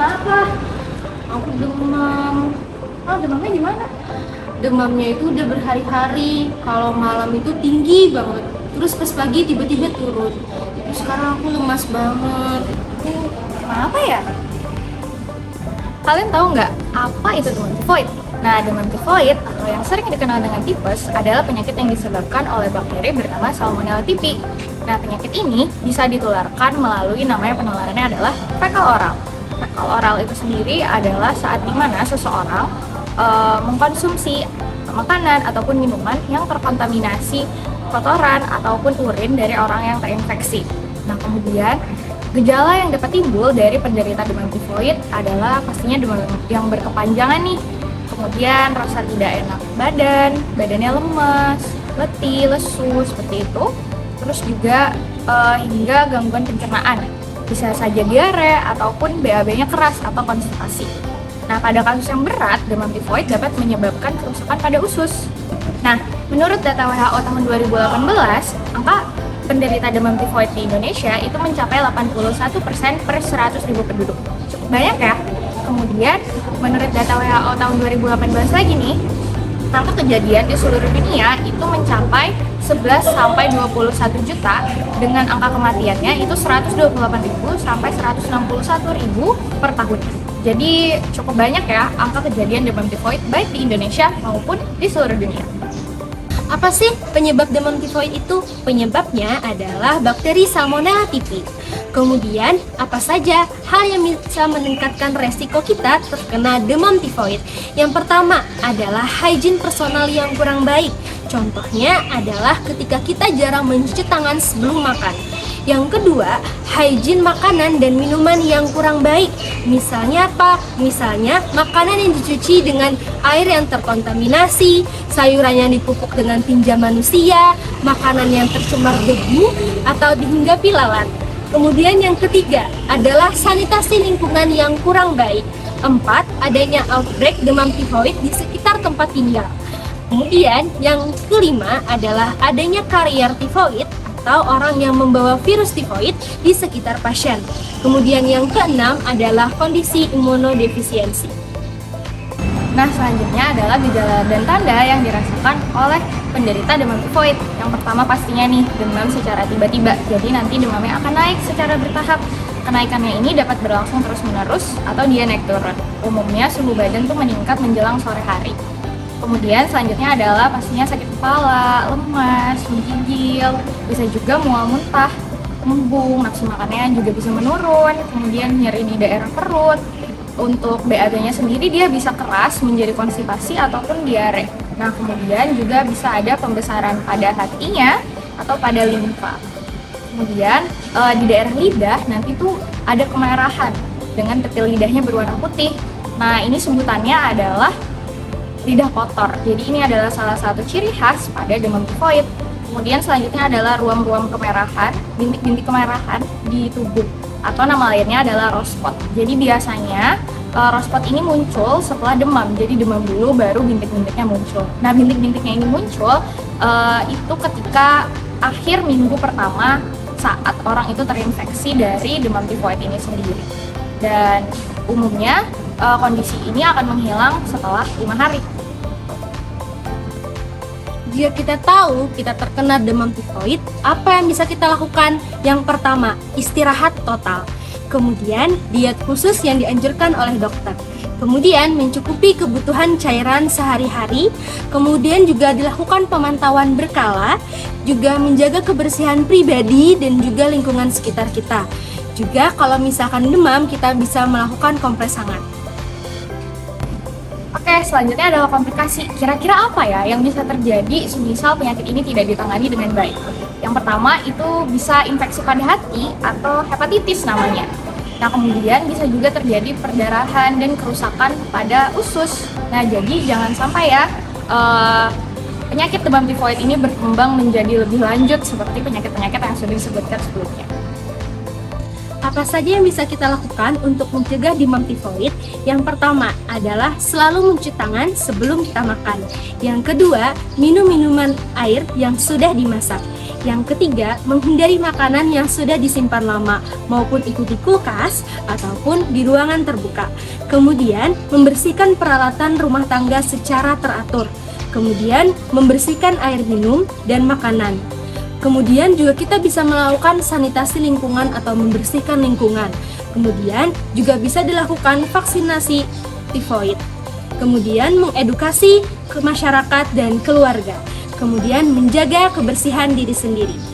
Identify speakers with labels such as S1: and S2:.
S1: kenapa?
S2: Aku demam.
S1: Oh, demamnya gimana?
S2: Demamnya itu udah berhari-hari. Kalau malam itu tinggi banget. Terus pas pagi tiba-tiba turun. Terus sekarang aku lemas banget.
S1: Kenapa ya?
S2: Kalian tahu nggak apa itu demam tifoid? Nah, demam tifoid atau yang sering dikenal dengan tipes adalah penyakit yang disebabkan oleh bakteri bernama Salmonella typhi. Nah, penyakit ini bisa ditularkan melalui namanya penularannya adalah fekal oral. Fekal oral itu sendiri adalah saat dimana seseorang mengkonsumsi makanan ataupun minuman yang terkontaminasi kotoran ataupun urin dari orang yang terinfeksi. Nah, kemudian gejala yang dapat timbul dari penderita demam tifoid adalah pastinya demam yang berkepanjangan nih. Kemudian rasa tidak enak badannya lemas, letih, lesu, seperti itu. Terus juga hingga gangguan pencernaan. Bisa saja diare ataupun BAB-nya keras atau konstipasi. Nah, pada kasus yang berat, demam tifoid dapat menyebabkan kerusakan pada usus. Nah, menurut data WHO tahun 2018, angka penderita demam tifoid di Indonesia itu mencapai 81% per 100.000 penduduk. Cukup banyak ya. Kemudian, menurut data WHO tahun 2018 lagi nih, angka kejadian di seluruh dunia itu mencapai 11 sampai 21 juta dengan angka kematiannya itu 128.000 sampai 161.000 per tahun. Jadi cukup banyak ya angka kejadian demam tifoid baik di Indonesia maupun di seluruh dunia.
S1: Apa sih penyebab demam tifoid itu? Penyebabnya adalah bakteri Salmonella typhi. Kemudian, apa saja hal yang bisa meningkatkan resiko kita terkena demam tifoid? Yang pertama adalah hygiene personal yang kurang baik. Contohnya adalah ketika kita jarang mencuci tangan sebelum makan. Yang kedua, hygiene makanan dan minuman yang kurang baik. Misalnya apa? Misalnya makanan yang dicuci dengan air yang terkontaminasi, sayuran yang dipupuk dengan tinja manusia, makanan yang tercemar debu atau dihinggapi lalat. Kemudian yang ketiga adalah sanitasi lingkungan yang kurang baik. 4. Adanya outbreak demam tifoid di sekitar tempat tinggal. Kemudian yang kelima adalah adanya karier tifoid atau orang yang membawa virus tifoid di sekitar pasien. Kemudian yang keenam adalah kondisi imunodefisiensi.
S2: Nah, selanjutnya adalah gejala dan tanda yang dirasakan oleh penderita demam tifoid. Yang pertama pastinya nih, demam secara tiba-tiba. Jadi nanti demamnya akan naik secara bertahap. Kenaikannya ini dapat berlangsung terus-menerus atau dia naik turun. Umumnya suhu badan tuh meningkat menjelang sore hari. Kemudian selanjutnya adalah pastinya sakit kepala, lemas, menggigil, bisa juga mual muntah, kembung, nafsu makannya juga bisa menurun, kemudian nyeri di daerah perut. Untuk BAB-nya sendiri dia bisa keras menjadi konstipasi ataupun diare. Nah, kemudian juga bisa ada pembesaran pada hatinya atau pada limfa. Kemudian di daerah lidah nanti tuh ada kemerahan dengan detil lidahnya berwarna putih. Nah, ini sebutannya adalah lidah kotor. Jadi ini adalah salah satu ciri khas pada demam tifoid. Kemudian selanjutnya adalah ruam-ruam kemerahan, bintik-bintik kemerahan di tubuh atau nama lainnya adalah rose spot. Jadi biasanya rose spot ini muncul setelah demam. Jadi demam dulu baru bintik-bintiknya muncul. Nah, bintik-bintiknya ini muncul itu ketika akhir minggu pertama saat orang itu terinfeksi dari demam tifoid ini sendiri. Dan umumnya kondisi ini akan menghilang setelah 5 hari.
S1: Jika kita tahu kita terkena demam tifoid, apa yang bisa kita lakukan? Yang pertama, istirahat total. Kemudian, diet khusus yang dianjurkan oleh dokter. Kemudian, mencukupi kebutuhan cairan sehari-hari. Kemudian juga dilakukan pemantauan berkala, juga menjaga kebersihan pribadi dan juga lingkungan sekitar kita. Juga kalau misalkan demam, kita bisa melakukan kompres hangat.
S2: Oke, selanjutnya adalah komplikasi. Kira-kira apa ya yang bisa terjadi semisal penyakit ini tidak ditangani dengan baik? Yang pertama itu bisa infeksi pada hati atau hepatitis namanya. Nah, kemudian bisa juga terjadi perdarahan dan kerusakan pada usus. Nah, jadi jangan sampai ya penyakit demam tifoid ini berkembang menjadi lebih lanjut seperti penyakit-penyakit yang sudah disebutkan sebelumnya.
S1: Apa saja yang bisa kita lakukan untuk mencegah demam tifoid? Yang pertama adalah selalu mencuci tangan sebelum kita makan. Yang kedua, minum minuman air yang sudah dimasak. Yang ketiga, menghindari makanan yang sudah disimpan lama, maupun itu di kulkas ataupun di ruangan terbuka. Kemudian, membersihkan peralatan rumah tangga secara teratur. Kemudian, membersihkan air minum dan makanan. Kemudian juga kita bisa melakukan sanitasi lingkungan atau membersihkan lingkungan. Kemudian juga bisa dilakukan vaksinasi tifoid. Kemudian mengedukasi ke masyarakat dan keluarga. Kemudian menjaga kebersihan diri sendiri.